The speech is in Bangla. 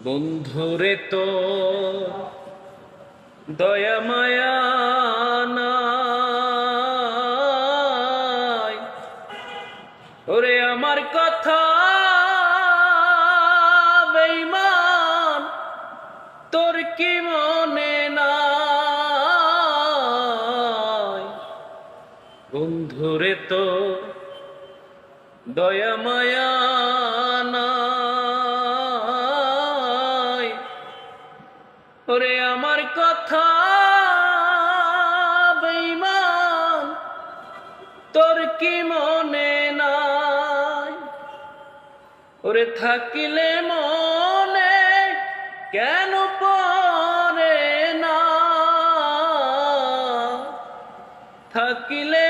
বন্ধুরে তো দয়া মায়া নাই, ওরে আমার কথা বেঈমান তোর কি মনে নাই? বন্ধুরে তো দয়া মায়া নাই, ওরে আমার কথা বেঈমান তোর কি মনে নাই? ওরে থাকিলে মনে কেন পড়ে না, থাকিলে